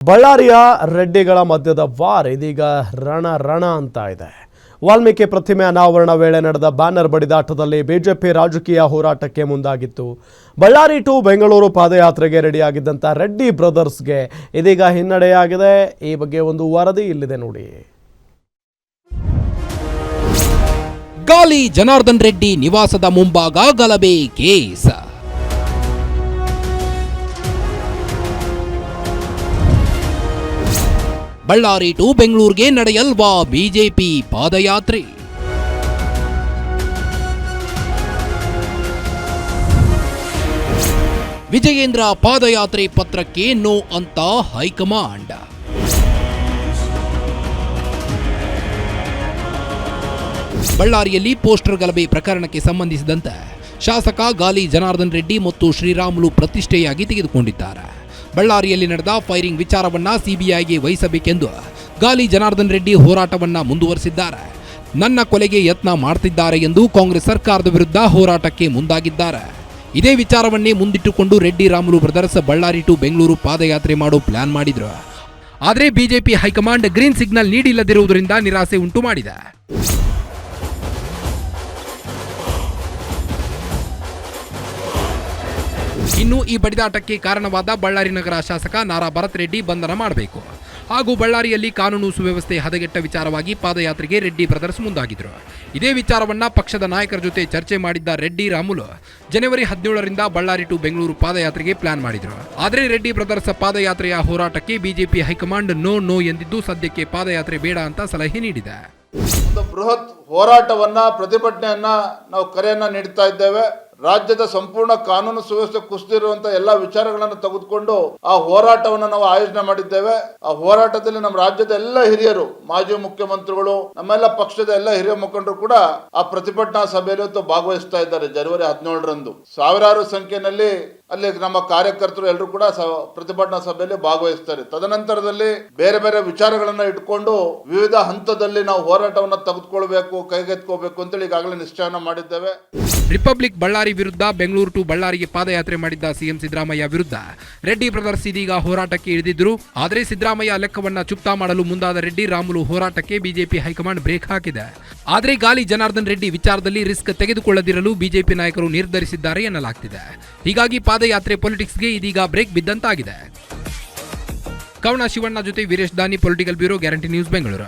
ಬಳ್ಳಾರಿಯ ರೆಡ್ಡಿಗಳ ಮಧ್ಯದ ವಾರ್ ಇದೀಗ ರಣ ಅಂತ ಇದೆ. ವಾಲ್ಮೀಕಿ ಪ್ರತಿಮೆ ಅನಾವರಣ ವೇಳೆ ನಡೆದ ಬ್ಯಾನರ್ ಬಡಿದಾಟದಲ್ಲಿ ಬಿಜೆಪಿ ರಾಜಕೀಯ ಹೋರಾಟಕ್ಕೆ ಮುಂದಾಗಿತ್ತು. ಬಳ್ಳಾರಿ ಟು ಬೆಂಗಳೂರು ಪಾದಯಾತ್ರೆಗೆ ರೆಡಿಯಾಗಿದ್ದಂಥ ರೆಡ್ಡಿ ಬ್ರದರ್ಸ್ಗೆ ಇದೀಗ ಹಿನ್ನಡೆಯಾಗಿದೆ. ಈ ಬಗ್ಗೆ ಒಂದು ವರದಿ ಇಲ್ಲಿದೆ ನೋಡಿ. ಗಾಲಿ ಜನಾರ್ದನ್ ರೆಡ್ಡಿ ನಿವಾಸದ ಮುಂಭಾಗ ಗಲಭೆ ಕೇಸ್. ಬಳ್ಳಾರಿ ಟು ಬೆಂಗಳೂರಿಗೆ ನಡೆಯಲ್ವಾ ಬಿಜೆಪಿ ಪಾದಯಾತ್ರೆ? ವಿಜಯೇಂದ್ರ ಪಾದಯಾತ್ರೆ ಪತ್ರಕ್ಕೆ ನೋ ಅಂತ ಹೈಕಮಾಂಡ್. ಬಳ್ಳಾರಿಯಲ್ಲಿ ಪೋಸ್ಟರ್ ಗಲಭೆ ಪ್ರಕರಣಕ್ಕೆ ಸಂಬಂಧಿಸಿದಂತೆ ಶಾಸಕ ಗಾಲಿ ಜನಾರ್ದನ್ ರೆಡ್ಡಿ ಮತ್ತು ಶ್ರೀರಾಮುಲು ಪ್ರತಿಷ್ಠೆಯಾಗಿ ತೆಗೆದುಕೊಂಡಿದ್ದಾರೆ. ಬಳ್ಳಾರಿಯಲ್ಲಿ ನಡೆದ ಫೈರಿಂಗ್ ವಿಚಾರವನ್ನ ಸಿಬಿಐಗೆ ವಹಿಸಬೇಕೆಂದು ಗಾಲಿ ಜನಾರ್ದನ್ ರೆಡ್ಡಿ ಹೋರಾಟವನ್ನ ಮುಂದುವರೆಸಿದ್ದಾರೆ. ನನ್ನ ಕೊಲೆಗೆ ಯತ್ನ ಮಾಡ್ತಿದ್ದಾರೆ ಎಂದು ಕಾಂಗ್ರೆಸ್ ಸರ್ಕಾರದ ವಿರುದ್ಧ ಹೋರಾಟಕ್ಕೆ ಮುಂದಾಗಿದ್ದಾರೆ. ಇದೇ ವಿಚಾರವನ್ನೇ ಮುಂದಿಟ್ಟುಕೊಂಡು ರೆಡ್ಡಿ ರಾಮುಲು ಬ್ರದರ್ಸ್ ಬಳ್ಳಾರಿ ಟು ಬೆಂಗಳೂರು ಪಾದಯಾತ್ರೆ ಮಾಡೋ ಪ್ಲಾನ್ ಮಾಡಿದ್ರು. ಆದರೆ ಬಿಜೆಪಿ ಹೈಕಮಾಂಡ್ ಗ್ರೀನ್ ಸಿಗ್ನಲ್ ನೀಡಿಲ್ಲದಿರುವುದರಿಂದ ನಿರಾಸೆ ಉಂಟು ಮಾಡಿದೆ. ಇನ್ನು ಈ ಬಡಿದಾಟಕ್ಕೆ ಕಾರಣವಾದ ಬಳ್ಳಾರಿ ನಗರ ಶಾಸಕ ನಾರಾ ಭರತ್ ರೆಡ್ಡಿ ಬಂಧನ ಮಾಡಬೇಕು ಹಾಗೂ ಬಳ್ಳಾರಿಯಲ್ಲಿ ಕಾನೂನು ಸುವ್ಯವಸ್ಥೆ ಹದಗೆಟ್ಟ ವಿಚಾರವಾಗಿ ಪಾದಯಾತ್ರೆಗೆ ರೆಡ್ಡಿ ಬ್ರದರ್ಸ್ ಮುಂದಾಗಿದ್ರು. ಇದೇ ವಿಚಾರವನ್ನ ಪಕ್ಷದ ನಾಯಕರ ಜೊತೆ ಚರ್ಚೆ ಮಾಡಿದ್ದ ರೆಡ್ಡಿ ರಾಮುಲು ಜನವರಿ 17ರಿಂದ ಬಳ್ಳಾರಿ ಟು ಬೆಂಗಳೂರು ಪಾದಯಾತ್ರೆಗೆ ಪ್ಲಾನ್ ಮಾಡಿದ್ರು. ಆದರೆ ರೆಡ್ಡಿ ಬ್ರದರ್ಸ್ ಪಾದಯಾತ್ರೆಯ ಹೋರಾಟಕ್ಕೆ ಬಿಜೆಪಿ ಹೈಕಮಾಂಡ್ ನೋ ಎಂದಿದ್ದು ಸದ್ಯಕ್ಕೆ ಪಾದಯಾತ್ರೆ ಬೇಡ ಅಂತ ಸಲಹೆ ನೀಡಿದೆ. ಒಂದು ಬೃಹತ್ ಹೋರಾಟವನ್ನ ಪ್ರತಿಭಟನೆಯನ್ನ ನಾವು ಕರೆಯನ್ನ ನೀಡ್ತಾ ಇದ್ದೇವೆ. ರಾಜ್ಯದ ಸಂಪೂರ್ಣ ಕಾನೂನು ಸುವ್ಯವಸ್ಥೆ ಕುಸಿದಿರುವಂತಹ ಎಲ್ಲಾ ವಿಚಾರಗಳನ್ನು ತೆಗೆದುಕೊಂಡು ಆ ಹೋರಾಟವನ್ನು ನಾವು ಆಯೋಜನೆ ಮಾಡಿದ್ದೇವೆ. ಆ ಹೋರಾಟದಲ್ಲಿ ನಮ್ಮ ರಾಜ್ಯದ ಎಲ್ಲ ಹಿರಿಯರು, ಮಾಜಿ ಮುಖ್ಯಮಂತ್ರಿಗಳು, ನಮ್ಮೆಲ್ಲ ಪಕ್ಷದ ಎಲ್ಲ ಹಿರಿಯ ಮುಖಂಡರು ಕೂಡ ಆ ಪ್ರತಿಭಟನಾ ಸಭೆಯಲ್ಲಿ ಇವತ್ತು ಭಾಗವಹಿಸ್ತಾ ಇದ್ದಾರೆ. ಜನವರಿ 17ರಂದು ಸಾವಿರಾರು ಸಂಖ್ಯೆಯಲ್ಲಿ ಅಲ್ಲಿ ನಮ್ಮ ಕಾರ್ಯಕರ್ತರು ಎಲ್ಲರೂ ಕೂಡ ಪ್ರತಿಭಟನಾ ಸಭೆಯಲ್ಲಿ ಭಾಗವಹಿಸ್ತಾರೆ. ತದನಂತರದಲ್ಲಿ ಬೇರೆ ಬೇರೆ ವಿಚಾರಗಳನ್ನ ಇಟ್ಕೊಂಡು ವಿವಿಧ ಹಂತದಲ್ಲಿ ನಾವು ಹೋರಾಟವನ್ನು ತೆಗೆದುಕೊಳ್ಬೇಕು, ಕೈಗೆತ್ಕೋಬೇಕು ಅಂತೇಳಿ ಈಗಾಗಲೇ ನಿಶ್ಚಯನ ಮಾಡಿದ್ದೇವೆ. ರಿಪಬ್ಲಿಕ್ ಬಳ್ಳಾರಿ ವಿರುದ್ಧ ಬೆಂಗಳೂರು ಟು ಬಳ್ಳಾರಿಗೆ ಪಾದಯಾತ್ರೆ ಮಾಡಿದ್ದ ಸಿಎಂ ಸಿದ್ದರಾಮಯ್ಯ ವಿರುದ್ಧ ರೆಡ್ಡಿ ಬ್ರದರ್ಸ್ ಇದೀಗ ಹೋರಾಟಕ್ಕೆ ಇಳಿದಿದ್ರು. ಆದರೆ ಸಿದ್ದರಾಮಯ್ಯ ಲೆಕ್ಕವನ್ನ ಚುಕ್ತಾ ಮಾಡಲು ಮುಂದಾದ ರೆಡ್ಡಿ ರಾಮುಲು ಹೋರಾಟಕ್ಕೆ ಬಿಜೆಪಿ ಹೈಕಮಾಂಡ್ ಬ್ರೇಕ್ ಹಾಕಿದೆ. ಆದರೆ ಗಾಲಿ ಜನಾರ್ದನ್ ರೆಡ್ಡಿ ವಿಚಾರದಲ್ಲಿ ರಿಸ್ಕ್ ತೆಗೆದುಕೊಳ್ಳದಿರಲು ಬಿಜೆಪಿ ನಾಯಕರು ನಿರ್ಧರಿಸಿದ್ದಾರೆ ಎನ್ನಲಾಗ್ತಿದೆ. ಹೀಗಾಗಿ ಪಾದಯಾತ್ರೆ ಪೊಲಿಟಿಕ್ಸ್ಗೆ ಇದೀಗ ಬ್ರೇಕ್ ಬಿದ್ದಂತಾಗಿದೆ. ಕವನ ಶಿವಣ್ಣ ಜೊತೆ ವೀರೇಶ್ ದಾನಿ, political bureau, guarantee news, Bengaluru.